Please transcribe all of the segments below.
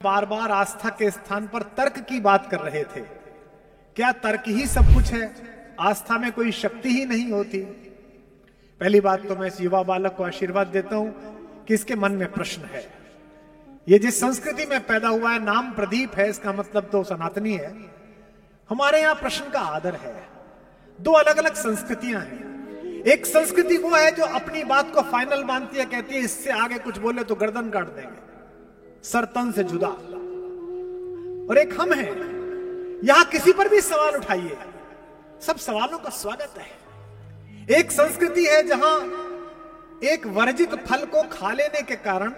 बार बार आस्था के स्थान पर तर्क की बात कर रहे थे। क्या तर्क ही सब कुछ है? आस्था में कोई शक्ति ही नहीं होती? पहली बात तो मैं इस युवा बालक को आशीर्वाद देता हूं कि इसके मन में प्रश्न है। ये जिस संस्कृति में पैदा हुआ है, नाम प्रदीप है, इसका मतलब तो सनातनी है। हमारे यहां प्रश्न का आदर है। दो अलग अलग संस्कृतियां हैं। एक संस्कृति वो है जो अपनी बात को फाइनल मानती है, कहती है इससे आगे कुछ बोले तो गर्दन काट देंगे, सर तन से जुदा। और एक हम हैं, यहां किसी पर भी सवाल उठाइए, सब सवालों का स्वागत है। एक संस्कृति है जहां एक वर्जित फल को खा लेने के कारण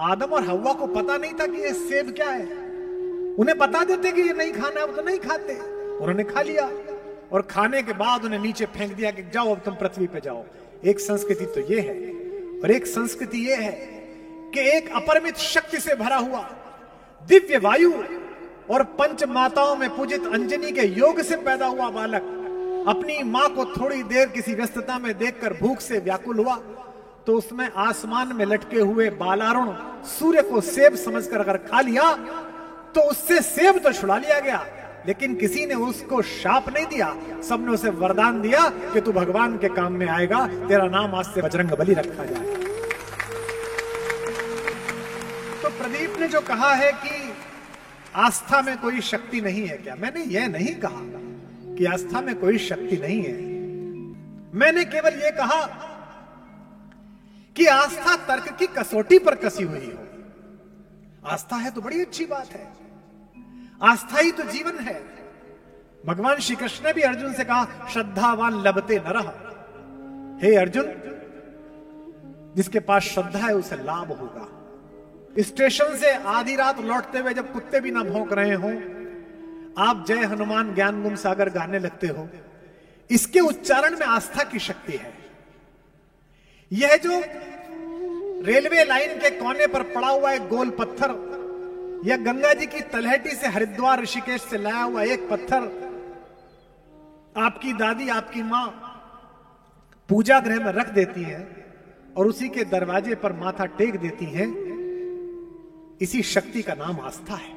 आदम और हव्वा को पता नहीं था कि ये सेब क्या है। उन्हें बता देते कि ये नहीं खाना है, वो तो नहीं खाते, उन्होंने खा लिया और खाने के बाद उन्हें नीचे फेंक दिया कि जाओ अब तुम पृथ्वी पे जाओ। एक संस्कृति तो ये है। और एक संस्कृति ये है कि एक अपरिमित शक्ति से भरा हुआ दिव्य वायु और पंच माताओं में पूजित अंजनी के योग से पैदा हुआ बालक अपनी मां को थोड़ी देर किसी व्यस्तता में देखकर भूख से व्याकुल हुआ तो उसमें आसमान में लटके हुए बालारुण सूर्य को सेब समझकर अगर खा लिया तो उससे सेब तो छुड़ा लिया गया, लेकिन किसी ने उसको शाप नहीं दिया। सबने उसे वरदान दिया कि तू भगवान के काम में आएगा, तेरा नाम आज से बजरंगबली रखा जाए। तो प्रदीप ने जो कहा है कि आस्था में कोई शक्ति नहीं है, क्या मैंने यह नहीं कहा कि आस्था में कोई शक्ति नहीं है। मैंने केवल यह कहा कि आस्था तर्क की कसौटी पर कसी हुई हो। आस्था है तो बड़ी अच्छी बात है, आस्था ही तो जीवन है। भगवान श्री कृष्ण ने भी अर्जुन से कहा श्रद्धावान लभते नरः। हे अर्जुन, जिसके पास श्रद्धा है उसे लाभ होगा। स्टेशन से आधी रात लौटते हुए जब कुत्ते भी ना भौंक रहे हो, आप जय हनुमान ज्ञान गुण सागर गाने लगते हो, इसके उच्चारण में आस्था की शक्ति है। यह जो रेलवे लाइन के कोने पर पड़ा हुआ एक गोल पत्थर या गंगा जी की तलहटी से हरिद्वार ऋषिकेश से लाया हुआ एक पत्थर आपकी दादी, आपकी मां पूजा गृह में रख देती है और उसी के दरवाजे पर माथा टेक देती हैं, इसी शक्ति का नाम आस्था है।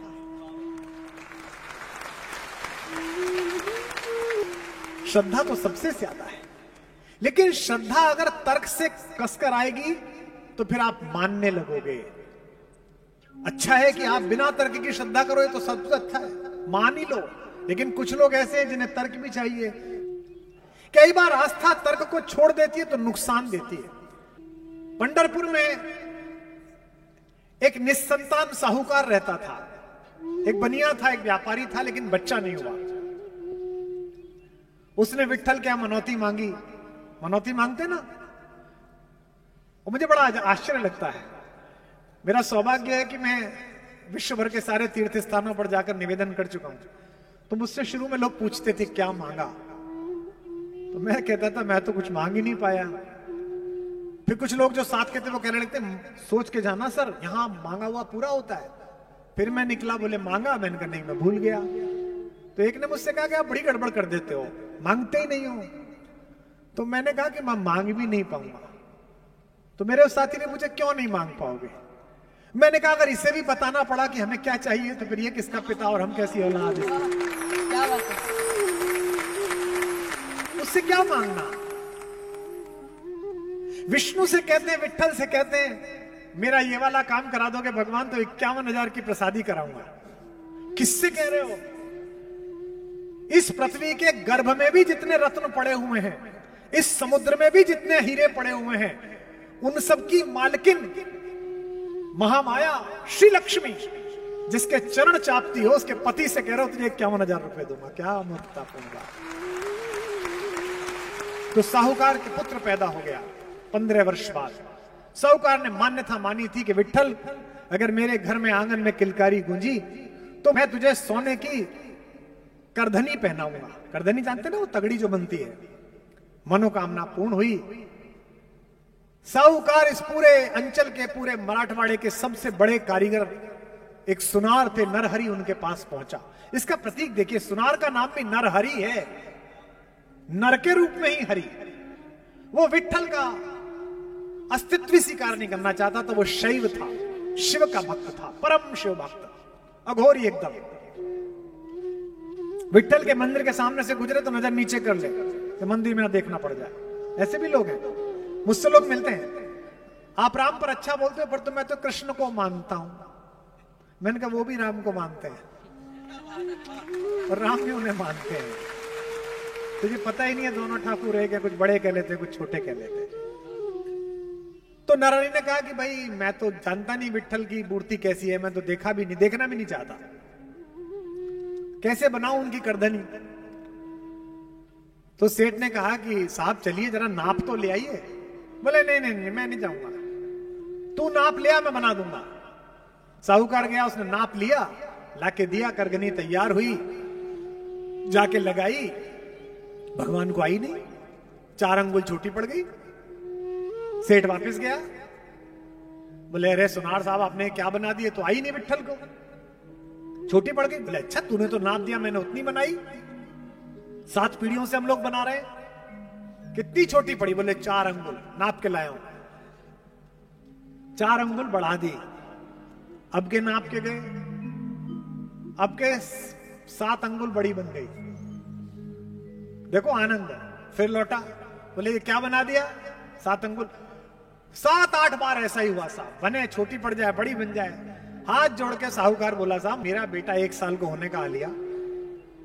श्रद्धा तो सबसे ज्यादा है, लेकिन श्रद्धा अगर तर्क से कसकर आएगी तो फिर आप मानने लगोगे। अच्छा है कि आप बिना तर्क की श्रद्धा करो, ये तो सबसे अच्छा है, मान ही लो। लेकिन कुछ लोग ऐसे हैं जिन्हें तर्क भी चाहिए। कई बार आस्था तर्क को छोड़ देती है तो नुकसान देती है। पंढरपुर में एक निस्संतान साहूकार रहता था। एक बनिया था, एक व्यापारी था, लेकिन बच्चा नहीं हुआ। उसने विट्ठल क्या मनौती मांगी। मनौती मांगते ना, और मुझे बड़ा आश्चर्य लगता है। मेरा सौभाग्य है कि मैं विश्व भर के सारे तीर्थ स्थानों पर जाकर निवेदन कर चुका हूं। तो मुझसे शुरू में लोग पूछते थे क्या मांगा, तो मैं कहता था मैं तो कुछ मांग ही नहीं पाया। फिर कुछ लोग जो साथ के थे वो कहने लगते सोच के जाना सर, यहां मांगा हुआ पूरा होता है। फिर मैं निकला, बोले मांगा, मैंने कहा नहीं मैं भूल गया। तो एक ने मुझसे कहा कि आप बड़ी गड़बड़ कर देते हो, मांगते ही नहीं हो। तो मैंने कहा कि मैं मांग भी नहीं पाऊंगा। तो मेरे उस साथी ने पूछा क्यों नहीं मांग पाओगे। मैंने कहा अगर इसे भी बताना पड़ा कि हमें क्या चाहिए तो फिर ये किसका पिता और हम कैसी औलाद है, उससे क्या मांगना। विष्णु से कहते हैं, विट्ठल से कहते हैं मेरा ये वाला काम करा दोगे भगवान तो 51,000 की प्रसादी कराऊंगा। किससे कह रहे हो? इस पृथ्वी के गर्भ में भी जितने रत्न पड़े हुए हैं, इस समुद्र में भी जितने हीरे पड़े हुए हैं, उन सब की मालकिन महामाया श्री लक्ष्मी, जिसके चरण चापती हो, उसके पति से कह रहे हो तुझे 51,000 रुपए दूंगा। क्या मूर्खतापूर्ण बात। तो साहूकार के पुत्र पैदा हो गया 15 वर्ष बाद। साहूकार ने मान्यता मानी थी कि विट्ठल अगर मेरे घर में आंगन में किलकारी गूंजी तो मैं तुझे सोने की करधनी पहनाऊंगा। करधनी जानते ना, वो तगड़ी जो बनती है। मनोकामना पूर्ण हुई। साहूकार इस पूरे अंचल के, पूरे मराठवाड़े के सबसे बड़े कारीगर एक सुनार थे, नरहरि, उनके पास पहुंचा। इसका प्रतीक देखिए, सुनार का नाम भी नरहरि है, नर के रूप में ही हरि। वो विट्ठल का अस्तित्व स्वीकार नहीं करना चाहता, तो वो शैव था, शिव का भक्त था, परम शिव भक्त। अघोरी एकदम। विट्ठल के मंदिर के सामने से गुजरे तो नजर नीचे कर ले तो मंदिर में ना देखना पड़ जाए। ऐसे भी लोग हैं, मुझसे लोग मिलते हैं, आप राम पर अच्छा बोलते हो पर तो मैं तो कृष्ण को मानता हूं। मैंने कहा वो भी राम को मानते हैं और राम भी उन्हें मानते हैं, तुझे पता ही नहीं है दोनों ठाकुर है, कुछ बड़े कह लेते कुछ छोटे कह लेते। तो नरहरि ने कहा कि भाई मैं तो जानता नहीं विट्ठल की मूर्ति कैसी है, मैं तो देखा भी नहीं, देखना भी नहीं चाहता, कैसे बनाऊं उनकी करधनी। तो सेठ ने कहा कि साहब चलिए जरा नाप तो ले आइए। बोले नहीं नहीं नहीं मैं नहीं जाऊंगा, तू नाप लिया मैं बना दूंगा। साहूकार गया, उसने नाप लिया, लाके दिया, करगनी तैयार हुई, जाके लगाई, भगवान को आई नहीं, 4 अंगुल छोटी पड़ गई। सेठ वापस गया, बोले अरे सुनार साहब आपने क्या बना दिए, तो आई नहीं विट्ठल को, छोटी पड़ गई। बोले अच्छा तूने तो नाप दिया, मैंने उतनी बनाई, 7 पीढ़ियों से हम लोग बना रहे हैं, कितनी छोटी पड़ी। बोले 4 अंगुल नाप के लाया हूं, 4 अंगुल बढ़ा दी। अब के नाप के गए, अब के 7 अंगुल बड़ी बन गई। देखो आनंद, फिर लौटा, बोले ये क्या बना दिया, 7 अंगुल। 7-8 बार ऐसा ही हुआ साहब, बने छोटी पड़ जाए बड़ी बन जाए। हाथ जोड़ के साहूकार बोला साहब मेरा बेटा 1 साल को होने का आ लिया,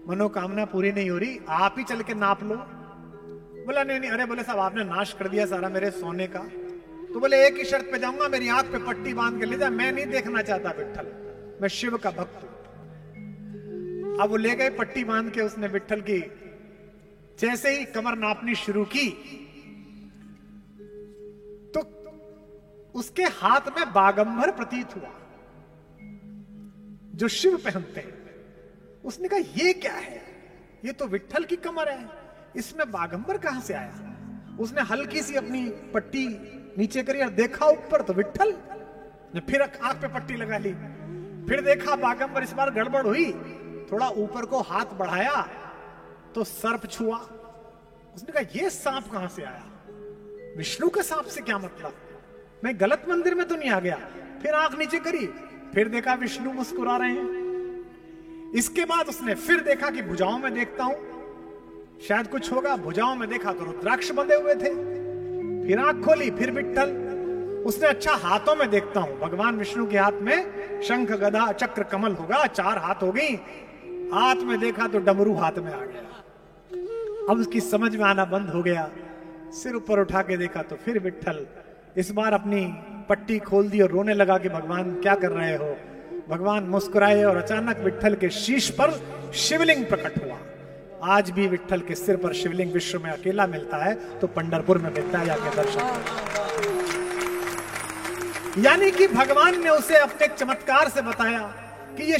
मनोकामना पूरी नहीं हो रही, आप ही चल के नाप लो। बोला नहीं नहीं, अरे बोले साहब आपने नाश कर दिया सारा मेरे सोने का। तो बोले एक ही शर्त पे जाऊंगा, मेरी आंख पे पट्टी बांध के ले जा, मैं नहीं देखना चाहता विट्ठल, मैं शिव का भक्त हूं। अब वो ले गए पट्टी बांध के, उसने विट्ठल की जैसे ही कमर नापनी शुरू की तो उसके हाथ में बागंबर प्रतीत हुआ जो शिव पहनते हैं। उसने कहा ये क्या है, ये तो विट्ठल की कमर है, इसमें बागंबर कहां से आया। उसने हल्की सी अपनी पट्टी नीचे करी और देखा ऊपर तो विट्ठल ने, फिर आंख पे पट्टी लगा ली, फिर देखा बागंबर। इस बार गड़बड़ हुई, थोड़ा ऊपर को हाथ बढ़ाया तो सर्प छुआ। उसने कहा ये सांप कहां से आया, विष्णु के सांप से क्या मतलब, मैं गलत मंदिर में तो नहीं आ गया। फिर आंख नीचे करी, फिर देखा विष्णु मुस्कुरा रहे हैं। इसके बाद उसने फिर देखा कि भुजाओं में देखता हूं शायद कुछ होगा, भुजाओं में देखा तो रुद्राक्ष बंधे हुए थे। फिर आंख खोली, फिर विट्ठल। उसने अच्छा हाथों में देखता हूं, भगवान विष्णु के हाथ में शंख गदा चक्र कमल होगा, 4 हाथ हो गई। हाथ में देखा तो डमरू हाथ में आ गया। अब उसकी समझ में आना बंद हो गया। सिर ऊपर उठा के देखा तो फिर विट्ठल। इस बार अपनी पट्टी खोल दी और रोने लगा कि भगवान क्या कर रहे हो। भगवान मुस्कुराए और अचानक विट्ठल के शीश पर शिवलिंग प्रकट हुआ। आज भी विट्ठल के सिर पर शिवलिंग विश्व में अकेला मिलता है, तो पंढरपुर में मिलता है, जाके दर्शन। यानी कि भगवान ने उसे अपने चमत्कार से बताया कि ये